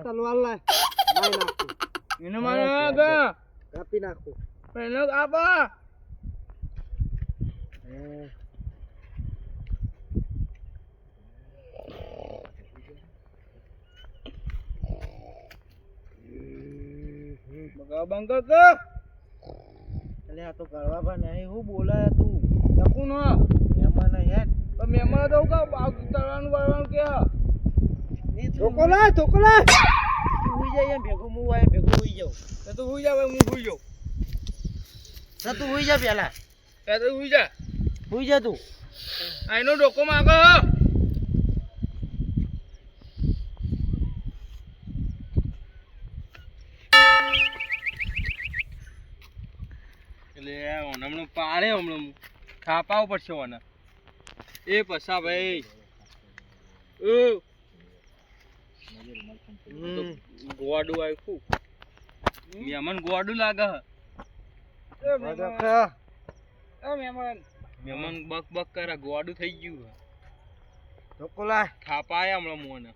તલવાર લાય નાખું એને મારે કાપી નાખું એને કાપા બંગર કે એટલે આ તો કરવા પણ નહીં હું બોલાય તું લખું ન મહેમાન હેડ તો મહેમાન તો કા બાગ તળવાનું વાળવાનું કે ચોકોલા તું હુઈ જાય ભેગું હું આય ભેગું હુઈ જાઉં તો તું હુઈ જા હું હુઈ જાઉં તો તું હુઈ જા પેલા તો હુઈ જા તું આઈનો ડોકો માગો એટલે હમણાં પાડે હમણાં ખાપાવ પડશે ઓને એ પસા ભાઈ ગોવાડું આવ્યું મહેમાન ગોવાડું લાગે મહેમાન બક બક કરે ગોવાડું થઈ ગયું ચોકોલા ખાપા આયા હમણાં મોને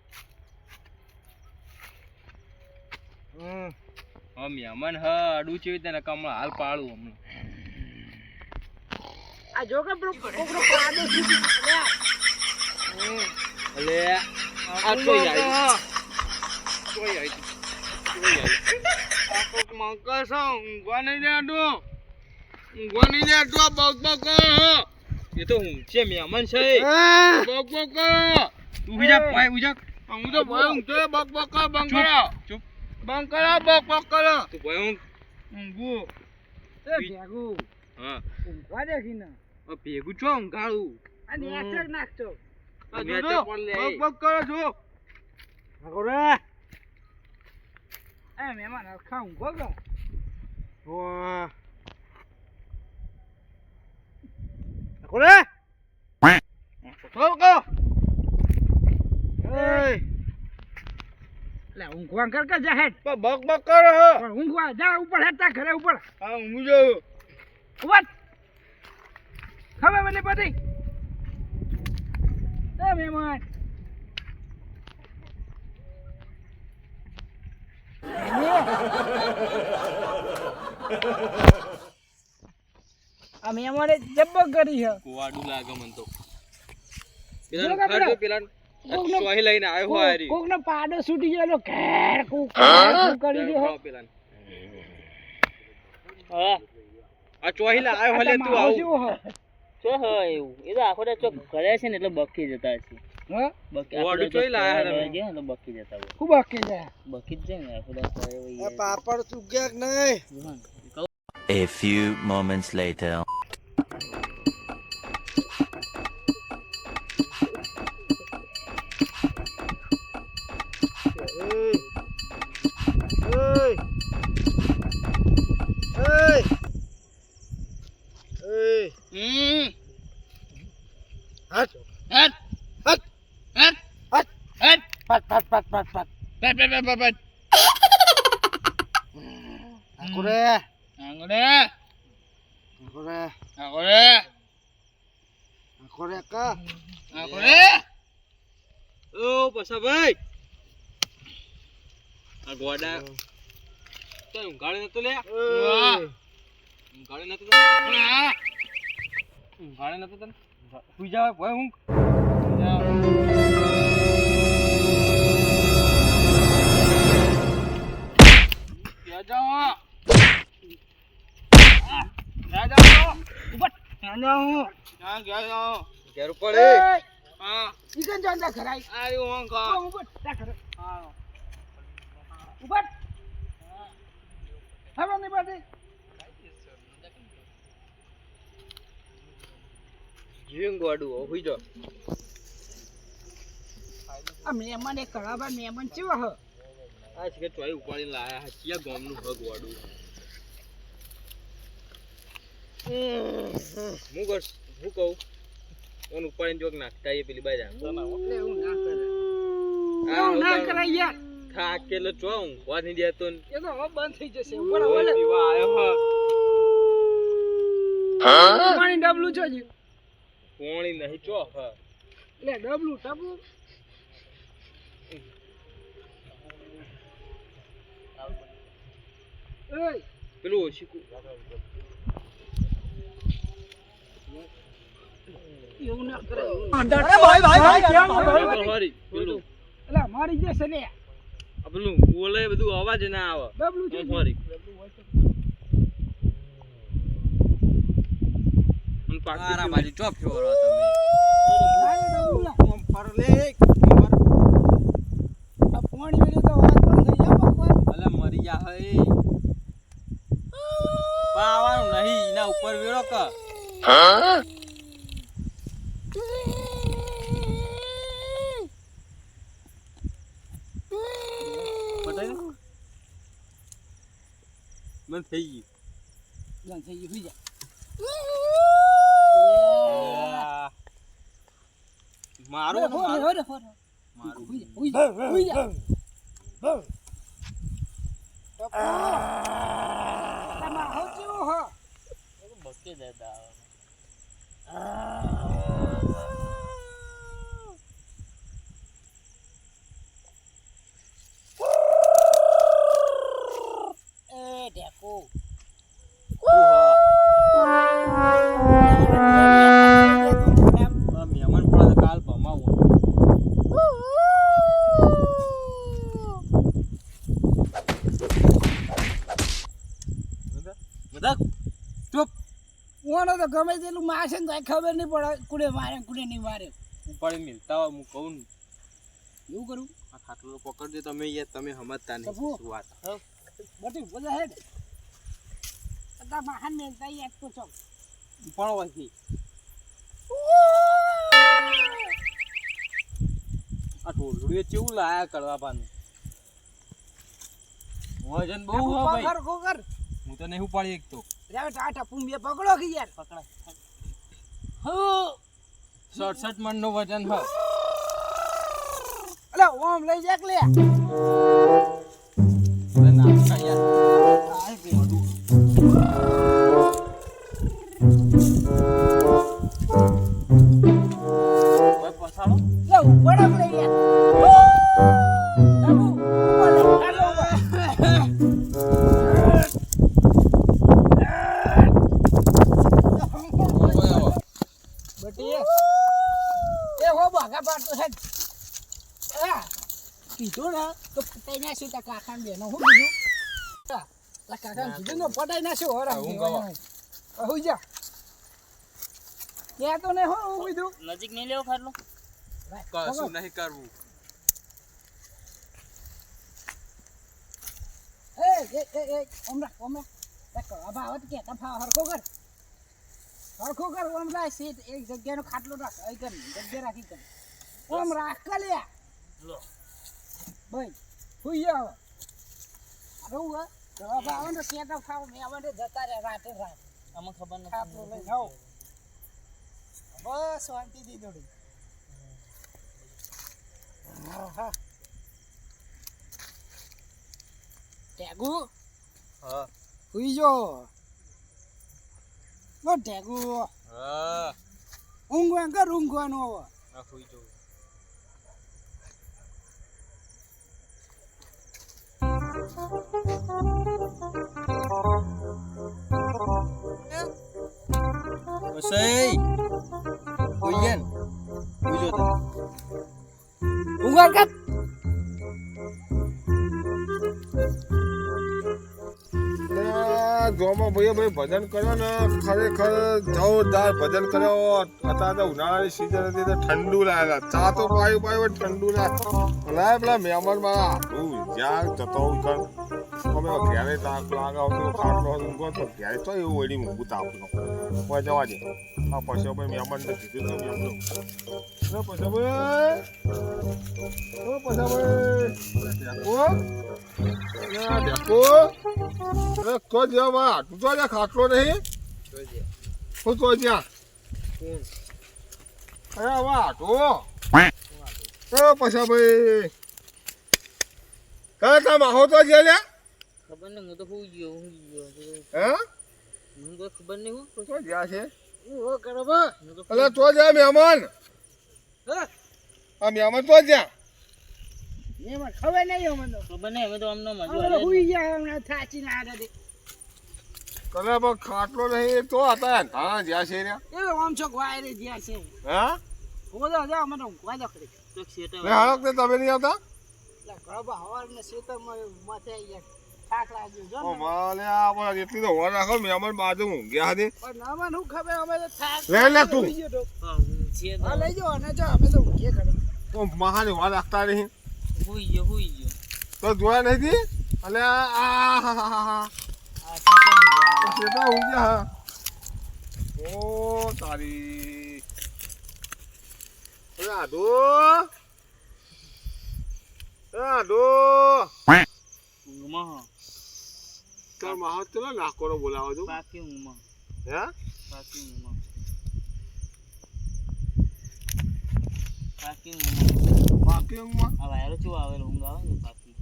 હા મહેમાન અડું છે તને કમળા હાલ પાડું હમણાં આ જો કે કોકરો પાડો છે અલે આ કોઈ આવી આ કોક મંકા સા ઊંઘવાની લેડો બક બક એ તો હું છે મહેમાન છે બક બક તું બીજા પાય ઉજા હું તો ભાઈ ઊંઘતો બક બક બંકરા ચૂપ બંકરા બક બક કરો તું ભાઈ ઊંઘું એ ભેગું હા ઊંઘવા દેખી ના ભેગું છો ઊંઘાળું અને એચક નાખતો આ જો બક બક કરો છો નાખો રે એ મહેમાન ખાઉં ગોગા વાહ નાખો રે ગોગો એ લે ઊંઘવા કર કે જા હેડ બક બક કરો હો ઊંઘવા જા ઉપર હેતા ઘરે ઉપર હા ઊંઘું જો ઉભા હવે મને પડી એ મહેમાન આ મહેમાને જબ્બો કરી છે કોવાડું લાગે મન તો પેલા સોહી લઈને આવ્યો હોય રી કોકનો પાડો છૂટી ગયો ઘેર કુક કરી દે પેલા હા આ ચોહીલા આવ્યો હલે તું આવ ચો હે એવું એ તો આખો ચો ઘરે છે ને એટલે બકી જતા છે હા બકી ઓડું ચોહીલા આયા છે એટલે બકી જતા હોય ખૂબ બકી જાય બકી જ જાય ને આખો ઘરે હોય આ પાપડ સુગ્યા કે નહીં A few moments later ગોડા તો ઊંઘાડે નતો લે ઊંઘાડે નતો તને સુઈ જા ભાઈ ઊંઘ ક્યાં જાઓ ઘેર પડે હા ઈકન જાંડા ખરાઈ આયો ઊંઘ ઉભટ તા ખરે હા ઉભટ હવે ની બાદે જીંગ ગોડું હોઈ જો આ મહેમાન એક કળાબા મહેમાન ચેવો હ આ છે કે ચોઈ ઉપાડીને લાયા હે ચિયા ગામનું હગ ગોડું હું કહું ઓન ઉપાડીને જોક નાખતા એ પેલી બાજા એટલે હું ના કરે ના કરાય યાર. થાકેલો ચો ઊંઘવા નહીં દેતો ને. એ તો હવે બંધ થઈ જશે. બરાબર. પીવા આવ્યો પાણી ડબલું છો જી. પોણી નહીં ચો હ. લે ડબલું ટબલું. એય પેલું ઓશીકું એવું ના કરે. હરી પેલું એલા મારી જશે લે. આ પેલું બોલે બધું અવાજ ના આવે. ડબલું છો જી. હરી મન પાકરા બાજુ ચોપ ફેરો તમે. ના એ ડબલું લા. ઓમ ફર લે આ પાણી વેલી તો વાત બંધ થઈ જાય ભગવાન. અલે મરી જા હે. પાવાનું નહીં એના ઉપર વેળો ક. પટાઈ મન થઈ ગઈ. બંધ થઈ ગયું. હુઈ જા. મારો હો રે હો રે. મારું હુઈ જા. હુઈ જા. તમાર હો કેવો હો. બકે દાદા એ ઢેકો. મહેમાન પડે કાલ ભમાવું. બધા ચૂપ. ઓનો તો ગમે તેટલું મારશે ને તો ખબર નહીં પડે કુડે મારે કુડે નહીં મારે. ઉપાડી મિલતા હોય હું કહું ને. એવું કરું. આ ખાટલો પકડજો તમે યાર તમે સમજતા નહીં કપૂર. શું વાત. બટી બોલા હેડ. અતા મહાન ને તઈ એક તો ચોક. પણ વાથી આ ઢોલડું કેવું લાયા કરવા પાનું. વજન બહુ હો ભાઈ. કોકર કોકર. હું તો નહીં ઉપાડી એક તો. જાવ ટાટા પૂંબિયા પકડો કે યાર. પકડા હો. 67 મણ નું વજન હ. અલે ઓમ લઈ જાક લે. અરે નાખા યાર. આ મોડું. ભાઈ પસાડો. લે ઉપર લે યાર. બાબુ ઉપર લે. આલો ઉપર. બટી એ હો ભાગા પાડતો છે. આ કીધું ને તો પટાઈ નાખ્યું તા કાકા બેનો હું બીજું લા કાકા કીધું ને પટાઈ નાખ્યું હોરા હું જા ત્યાં તો ને હો હું બીજું નજીક નહીં લેવો ખાટલો કશું નહીં કરવું. એ ઓમરા અબા આવત કે તફા હરખો કર ઓમરા સીટ એક જગ્યાનો ખાટલો રાખ અહીં કર જગ્યા રાખી કર ઓમ રાખ લે લો ભાઈ હુઈ જાવ રહું હે અબા આવો ને કે તફા મે આવડે જતા રે રાતે રાત આમાં ખબર ખાટલો નથી લઈ જાઓ બસ શાંતિ દી દોડી હા ટેગુ હા હુઈ જો ઓ ટેગુ હા ઊંઘવાનું હવે આ હોઈ જો. ઓસઈ હોઈન હોઈ જો. ઊંઘવા કર જોમાં ભાઈ ભજન કર્યો ને ખરેખર જોરદાર ભજન કર્યો. અત્યારે ઉનાળાની સિઝન હતી તો ઠંડુ લાગેલા ચા તો પાયું ઠંડુ લાય પેલા મહેમાન મારા જ્યાં જતો કર અમે ઘેરે તાપ લાગે ખાટલો ઊંઘો તો ઘેરે તો એવું વળી ઊંઘું તાપનો કોઈ જવા દે. આ પછી ભાઈ મહેમાન ને કીધું તો એમ તો પછી ભાઈ તો જવા તું તો ખાટલો નહીં હું તો જ્યાં અરે વાહ તો પછી ભાઈ તારા માહો તો જે લ્યા ખબર નહીં, હું તો હુઈ ગયો. હે મને કોઈ ખબર નહીં હું. તો જ્યાં છે હો કરો બા હું તો એટલે તો જા મહેમાન હા આ મહેમાન તો જ્યાં એમાં ખબર નહીં અમને તો ખબર નહીં, હવે તો આમનો મજો અમે તો હુઈ ગયા હમણાં થાચી ના આગળ કલે પણ ખાટલો નહીં તો હતા હા જ્યાં છે રે એ આમ છો વાયરે જ્યાં છે હા બોલો જા અમે તો વાજો કરી તો શેટા ને હાલક તે તમે નહીં આવતા એટલે ઘરબા હવારને ખેતરમાં માથે અહીંયા થાક લાગ્યો જો ઓ ને. માલે આ પણ એટલી તો હોર રાખો મહેમાન બાજુ ઊંઘ્યા હતી પણ અમને શું ખબર અમે તો થાક લે લે તું. હુઈ ગયો તો. હા, છે તો. હા લઈ જાઓ અને જો અમે તો ઊંઘીએ ખરી તો મહાની હોર રાખતા નહીં હુઈ ગયો. તો જોયા નથી અને આ આ શેટા ચેતા ઊંઘ્યા હા ઓ તારી અરે આદો આદો ઊંઘમાં તાર માહો ચલો નાકોરો બોલાવો છો પાકી ઊંઘમાં હે પાકી ઊંઘમાં પાકી ઊંઘમાં બાકી ઊંઘમાં આ વાયરો ચો આવેલો ઊંઘ આવે ને પાકી.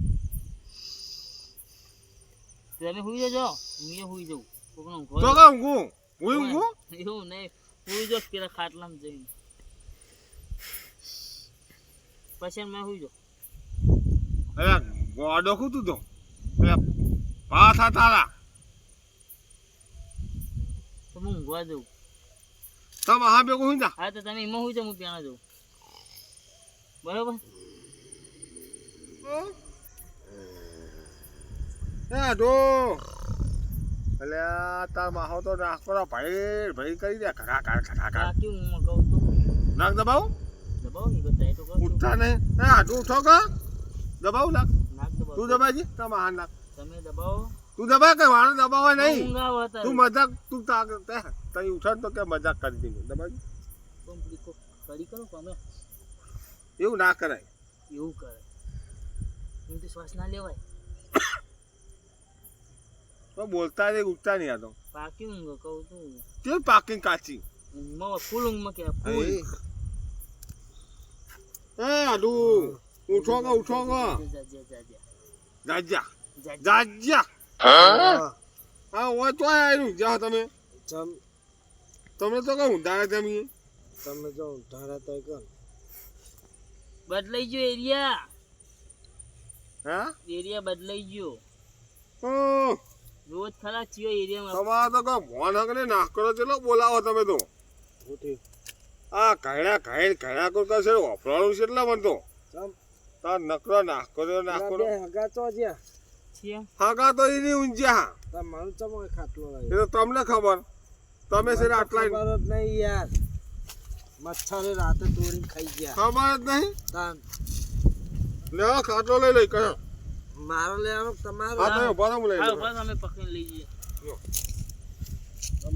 તમે હુઈ જજો, હું હુઈ જાઉં. કોકનો ઊંઘો તો કે ઊંઘું હું ઊંઘું એવું નહીં, હુઈ જો પેલા ખાટલામાં જઈને પછી મેં હુઈ જાઉં. અરે ગોડો કું તું તો પેલા પાછા તારા તો હું ઊંઘવા જાઉં. તમે હા ભેગું હું જા હા તો તમે એમાં હુઈ જાઓ, હું પ્યાણા જાઉં. બરોબર. એ દો એટલે તાર માહો તો નાખો ભાઈ ભાઈ કરી દે ખરા ખરા પાકી ઊંઘમાં કહું તો નાક દબાવ દબાવો ને બધા તો કહું ઉઠતા નહીં એ આટલું ઉઠો કા દબાવ નાક નાક દબાવો. તું દબાજી તાર માહા નાક તમે દબાવો. તું દબા કે વાળો દબાવે નહીં ઊંઘ આવે અત્યારે. તું મજાક તું તઈ ઉઠે ને તો કે મજાક કરી દીધું દબાજી કંપની કો કરી કરો તમે એવું ના કરાય એવું કરે. હું તો શ્વાસ ના લેવાય. તો બોલતા નહીં ઉઠતા નહીં આ તો પાકી ઊંઘ કહું તું. કેવી પાકિંગ કાચી ઊંઘમાં ફૂલ ઊંઘમાં કે ફૂલ. એ આડુ ઉઠો કે જા જા જા જા જાજા જા. જાજા હા ઓય તો આવ્યું જા તમે જમ તમે તો કહું ઊંધા જમીએ તમે જો ધારા તો કર બદલાઈ ગયો એરિયા. હા એરિયા બદલાઈ ગયો. ઓ રોજ ખરા ચિયો એરિયામાં. તમારા તો કહો મોન હકને નાખ કરો ચલો બોલાવો તમે તો આ ઘાયડા ઘાયડા કોઈ કશે ઓફરાણું છે એટલે મને તો જમ તાર નકરો નાખ કરો હગા તો જ્યાં છીએ. હાગા તો એની ઊંઝ્યા તાર મારું ચમો ખાટલો એ તો તમને ખબર તમે છે આટલા ખબર જ નહીં યાર મચ્છરે રાતે તોડીને ખાઈ ગયા ખબર જ નહીં તાન લેવા ખાટલો લઈ લઈ કયો મારો લેવાનો તમારો આ તમે ઉભા રહો, હું લઈ હા લઉં. બસ અમે પકડી લઈ જઈએ.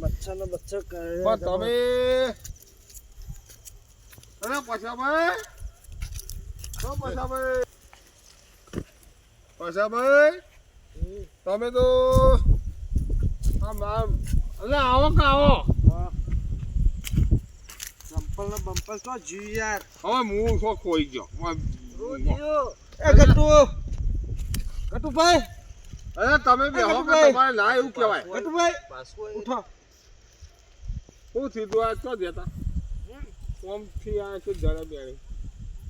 મચ્છર નો બચ્ચર કરે પણ તમે અરે પછાભાઈ ઓ પછાભાઈ તમે તો આમ આમ અલે આવો કે આવો ચંપલ ને બંપલ તો જી યાર હવે હું શો ખોઈ ગયો એ ગટુભાઈ અરે તમે બેહો કે તમારે ના એવું કહેવાય ગટુભાઈ ઉઠો શું થયું આ ચો દેતા કોમ થી આ છે જરા બેણી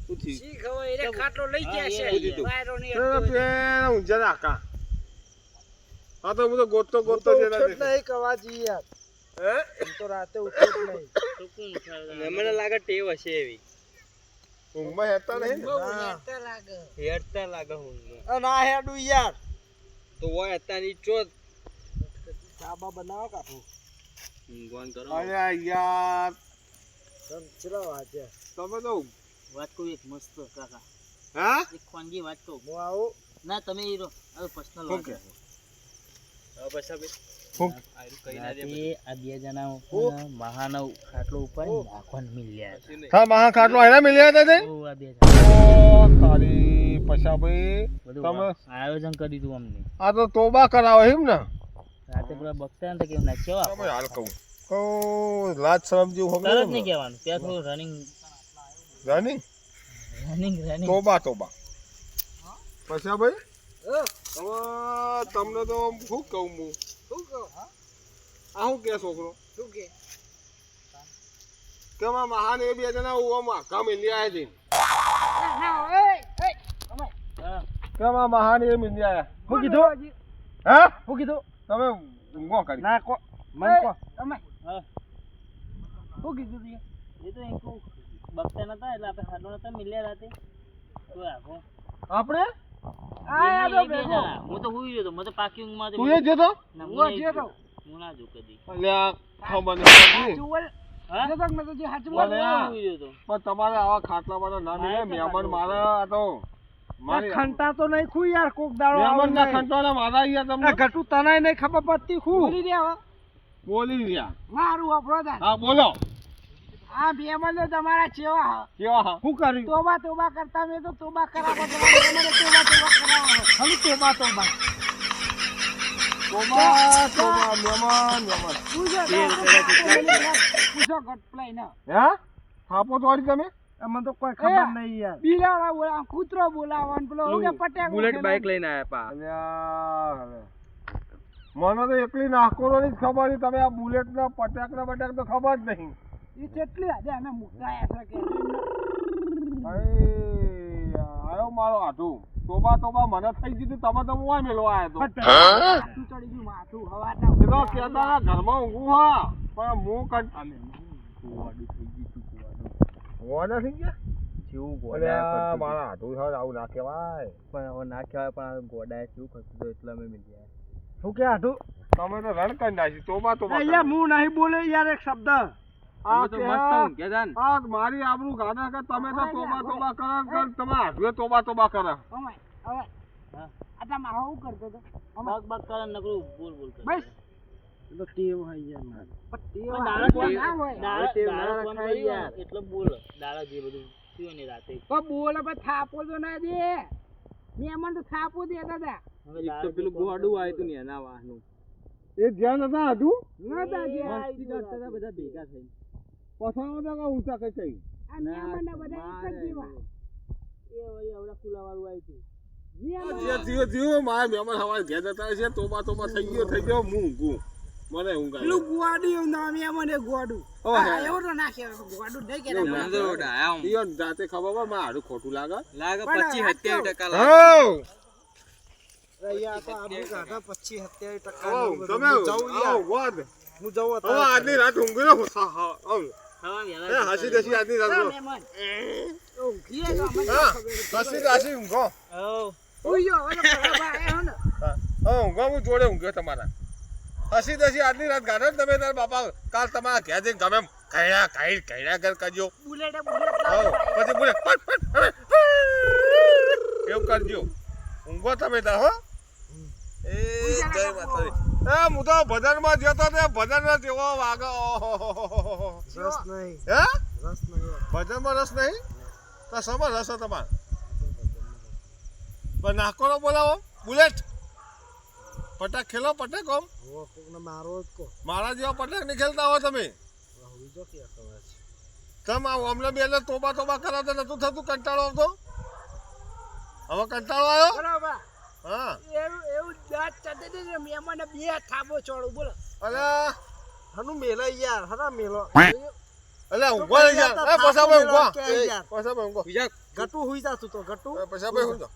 શું થયું શી ખબર એને ખાટલો લઈ ગયા હા, છે એ વાયરો ની પેલા ઊંઝા રાખા હા તો હું તો ગોતતો જરા નહીં કવાજી યાર હે હું તો રાતે ઉઠ્યો જ નહીં તો કોણ ઉઠાવે? મને લાગે ટેવ હશે એવી. ઊંઘમાં હેતા નહીં હેડતા લાગે ઊંઘમાં. આ ના હેડું યાર તો હોય અત્યારની ચોથ ચાબા બનાવો કાપું ઊંઘવાન કરો. અરે યાર ચલો વાજે તમે તો વાત કહું એક મસ્ત કાકા. હા એક ખાનગી વાત કહું. હું આવું ના તમે એ રહો. હવે પર્સનલ વાત ઓકે. રાખો. હવે પછી આપણે હું રાતે આ બે જણા મહાનો ખાટલો ઉપર નાખવાનું મિલ્યા હતા. હા મહા ખાટલો આયના મિલ્યા હતા તે ઓ આ બે જણા ઓ તારી પછાભાઈ બધું તમે આયોજન કરી દીધું અમને. આ તો તોબા કરાવો એમ ને રાતે પેલા બગતા ને કેવું નાખ્યો તમે હાલ કહું લાજ શરમ જેવું તરત હવે નહીં કહેવાનું. ત્યાં થોડું રનિંગ જાની રનિંગ તોબા પછાભાઈ હવે તમને તો શું કહું હું શું કહો આ શું કે છોકરો શું કે કે માં મહાન એ બે જણા ઓમાં કામ ઇન્ડિયા છે કે માં મહાન એ ઇન્ડિયા શું કીધું હે શું કીધું તમે ઊંઘો કરી ના કો મને કો તમે હા શું કીધું તું એ તો એક બગતા નતા એટલે આપણે હાડો નતા મિલ્યા રાતે તો આખો આપણે આ બે જણા. હું તો હુઈ રહ્યો તો મને તો પાકી ઊંઘમાં તું એ જતો ના, હું હું નહીં જ્યો તો. જોયો. હું ના જો કદી અલ્યા ખબર નહીં જુવલ હા જો તક મેં તો જે હાચું બોલે. બોલ હા. હુઈ રહ્યો તો પણ તમારે આવા ખાટલામાં ના મિલે મહેમાન મારા આ તો મારી ખંટા તો નહીં ખુ યાર કોક દાડો મહેમાન ના ખંટવાના મારા અહીંયા તમને ઘટુ તને નહીં ખબર પડતી ખુ બોલી દે હવે બોલી રહ્યા મારું વાપરો દા હા બોલો આ બેમન તો તમારા ચેવા હ કેવા હા શું કર્યું તોબા તોબા કરતા મેં તો તોબા કરાવો મને તોબા તોબા કરાવો ખાલી તોબા તોબા તોબા તોબા મહેમાન મહેમાન પૂછો ગટ પ્લાય ના હે થાપો તો વાળી તમે મને તો કોઈ ખબર નહીં યાર બિલાડા બોલા કૂતરો બોલાવવાનું પેલો ઓકે પટેક બુલેટ બાઈક લઈને અલ્યા હવે મને તો એકલી નાખોરોની જ ખબર છે તમે આ બુલેટ ના પટાક તો ખબર જ નહીં એ કેટલી આજે અમે મુકાયા છે કે આયો મારો આઠું તોબા મને થઈ ગયું તમે તો હું મેળવા આવ્યો તો માથું ચડી ગયું માથું હવાના એ તો કહેતા ઘરમાં ઊંઘું હા પણ હું ગોડા થઈ ગયા જેવું અલ્યા મારા હાથું થાય આવું ના કહેવાય પણ હવે ના કહેવાય પણ ગોડાએ શું કરતું તો એટલે અમે મિલ્યા શું કે આઠું તમે તો રણ કરી નાખી તોબા અહીંયા હું નહીં બોલે યાર એક શબ્દ આ મારી આબરૂ ગાડા કે તમે તો તોબા કરો તમે હાથે તોબા કરો ઓમાય હવે આટલા મારો શું કરતો તો બગ બગ કરે નકરું બોલ બોલ કરે બસ તો ટેવ હોય યાર માર પણ દાડા ફોન કરી યાર એટલે બોલ દાડા જે બધું થયું ને રાતે ઓ બોલે પણ થાપો તો ના દે મહેમાન તો થાપો દે દાદા એક તો પેલું ગોડું આવ્યું તું ને એના વાહનું એ ધ્યાન હતા હતું ના દાદા મસ્તી કરતા હતા બધા ભેગા થઈ પસાવો તો ઊંચા કઈ કઈ આ મહેમાન ના બધા એક જ જેવા એ વળી આવડા ખુલ્લા વાળું આવ્યું મહેમાન જે થયો મારા મહેમાન હવારે ઘેર જતા છે તોબા થઈ ગયો હું ઊંઘું મને ઊંઘ આવી પેલું ગોડું ના મહેમાન એ ગોડું ઓહો. એવો તો ના કહેવાય ગોડું નહીં કે ઈયોન જાતે ખબર પડે મારે હારું ખોટું લાગે લાગે 25-27% હો અહીંયા તો આબુ કાઢા 25-27% આવો તમે આવો વાદ હું જવું હવે આજની રાત ઊંઘી લો હા ખાવા એ વેલા હસી દસી આજની રાત ઊંઘો. મહેમાન ઓ કીએ તો મને હા ખબર હસી ઊંઘો ઓ ઉયો હવે તો બરાબર આયો ને હા ઊંઘો હું જોડે ઊંઘ્યો તમારા હસી દસી આજની રાત ગાડો તમે તારા બાપા કાલ તમારા ઘેર જઈને ગમે કઈડા ઘર કરજો બુલેટ હા પછી બોલે એવું કરજો ઊંઘો તમે તાર હો એ જય માતાજી એ હું તો ભજનમાં જતો તે ભજન જેવો વાગે રસ નહીં હે રસ નહીં ભજનમાં રસ નહીં તો સમજ રસ તમારે પણ નાખો બોલાવો બુલેટ પટાક ખેલો પટાક આમ ઓ કોકને મારો જ કો મારા જેવા પટાક નહીં ખેલતા હો તમે હુજો કે ખબર છે તમે અમને બે તોબા કરાવતા નતું થતું કંટાળો આવતો હવે કંટાળો આવ્યો બરાબર હા એવું દાંત ચાટે દે ને મહેમાનને બે થાબો ચોડું બોલો અલ્યા હનુ મેલો યાર હના મેલો અલ્યા ઊંઘો ને યાર એ પસાભાઈ ઊંઘો યાર. પસાભાઈ ઊંઘો ગટુ હુઈ જા તું તો ગટુ પસાભાઈ ઊંઘો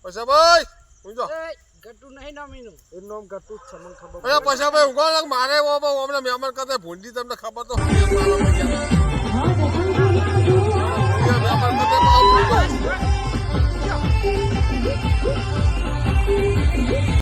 પસાભાઈ ઊંઘો એ ગટુ નહીં નામીનું એનું નામ ગટુ જ છે મને ખબર અલ્યા પસાભાઈ ઊંઘો મારે અમને મહેમાન કરતા ભૂંડી તમને ખબર તો